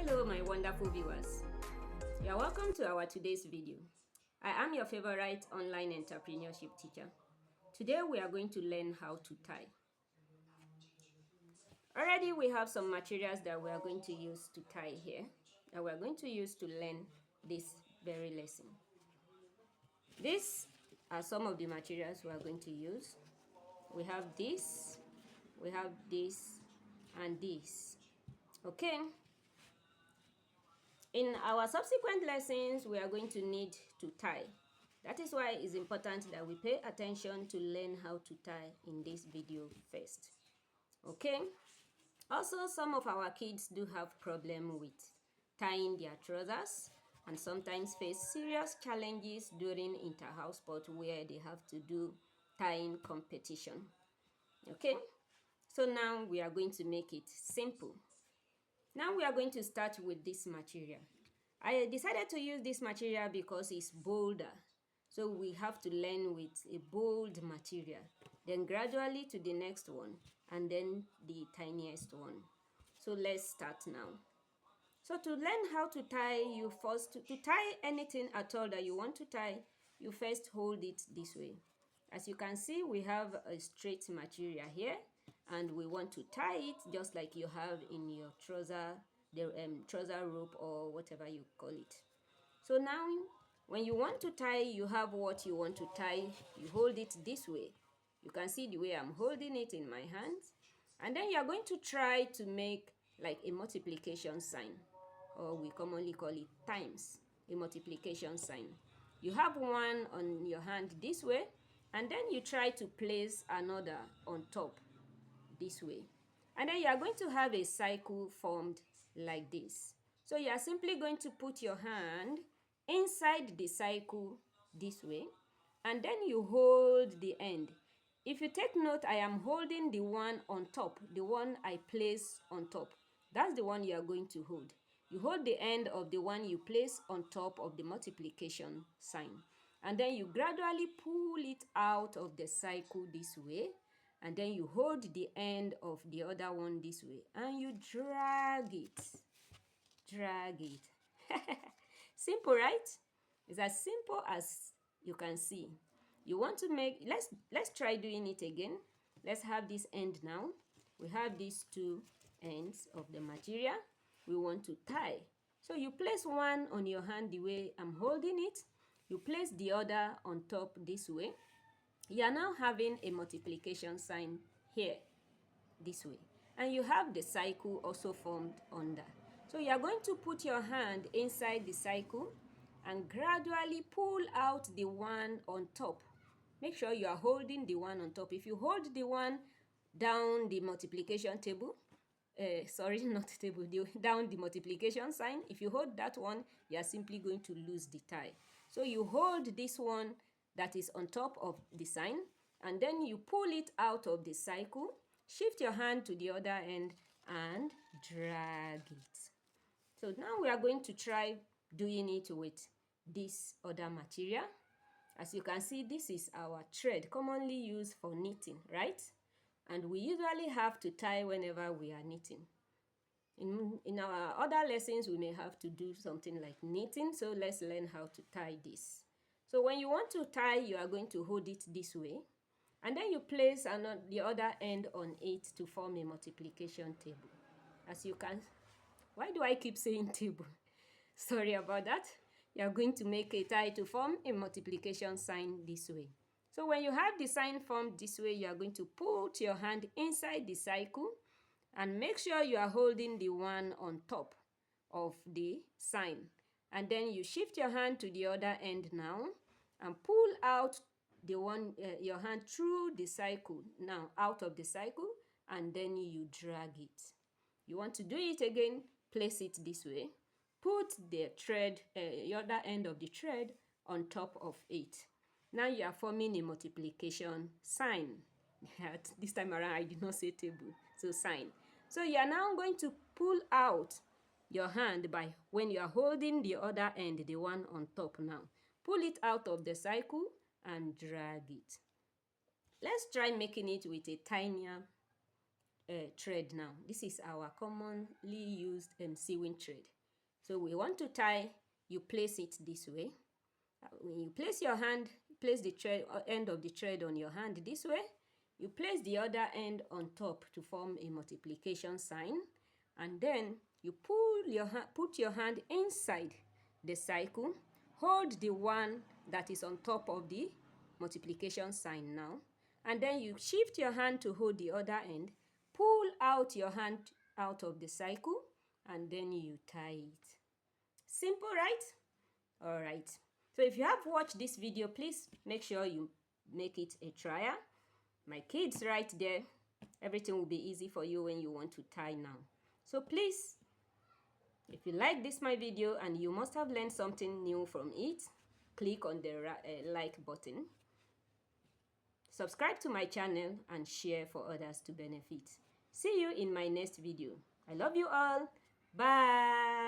Hello my wonderful viewers. You are welcome to our today's video. I am your favorite online entrepreneurship teacher. Today we are going to learn how to tie. Already we have some materials that we are going to use to tie here, that we are going to use to learn this very lesson. These are some of the materials we are going to use. We have this, and this. Okay. In our subsequent lessons, we are going to need to tie. That is why it's important that we pay attention to learn how to tie in this video first. Okay? Also, some of our kids do have problem with tying their trousers and sometimes face serious challenges during inter-house sport where they have to do tying competition. Okay? So now we are going to make it simple. Now we are going to start with this material. I decided to use this material because it's bolder. So we have to learn with a bold material. Then gradually to the next one. And then the tiniest one. So let's start now. So to learn how to tie, to tie anything at all that you want to tie, you first hold it this way. As you can see, we have a straight material here. And we want to tie it just like you have in your trouser, the trouser rope or whatever you call it. So now, when you want to tie, you have what you want to tie. You hold it this way. You can see the way I'm holding it in my hands. And then you're going to try to make like a multiplication sign, or we commonly call it times, a multiplication sign. You have one on your hand this way, and then you try to place another on top this way. And then you are going to have a cycle formed like this. So you are simply going to put your hand inside the cycle this way, and then you hold the end. If you take note, I am holding the one on top, the one I place on top. That's the one you are going to hold. You hold the end of the one you place on top of the multiplication sign. And then you gradually pull it out of the cycle this way. And then you hold the end of the other one this way. And you drag it. Drag it. Simple, right? It's as simple as you can see. You want to make, let's try doing it again. Let's have this end now. We have these two ends of the material we want to tie. So you place one on your hand the way I'm holding it. You place the other on top this way. You are now having a multiplication sign here, this way. And you have the cycle also formed under. So you are going to put your hand inside the cycle and gradually pull out the one on top. Make sure you are holding the one on top. If you hold the one down the multiplication table, down the multiplication sign, if you hold that one, you are simply going to lose the tie. So you hold this one that is on top of the sign, and then you pull it out of the cycle, shift your hand to the other end, and drag it. So now we are going to try doing it with this other material. As you can see, this is our thread, commonly used for knitting, right? And we usually have to tie whenever we are knitting. In our other lessons, we may have to do something like knitting, so let's learn how to tie this. So when you want to tie, you are going to hold it this way, and then you place the other end on it to form a multiplication table. As you can, why do I keep saying table? Sorry about that. You are going to make a tie to form a multiplication sign this way. So when you have the sign formed this way, you are going to put your hand inside the cycle and make sure you are holding the one on top of the sign. And then you shift your hand to the other end now and pull out the one your hand through the cycle, now out of the cycle, and then you drag it. You want to do it again, place it this way. Put the thread, the other end of the thread on top of it. Now you are forming a multiplication sign. This time around, I did not say table, so sign. So you are now going to pull out your hand by when you are holding the other end, the one on top now. Pull it out of the cycle and drag it. Let's try making it with a tinier thread now. This is our commonly used sewing thread. So we want to tie, you place it this way. When you place your hand, place the thread, end of the thread on your hand this way. You place the other end on top to form a multiplication sign, and then you put your hand inside the cycle. Hold the one that is on top of the multiplication sign now, and then you shift your hand to hold the other end. Pull out your hand out of the cycle, and then you tie it. Simple, right? All right. So if you have watched this video, please make sure you make it a trial. My kids right there. Everything will be easy for you when you want to tie now. So please, if you like this my video and you must have learned something new from it, click on the like button. Subscribe to my channel and share for others to benefit. See you in my next video. I love you all. Bye.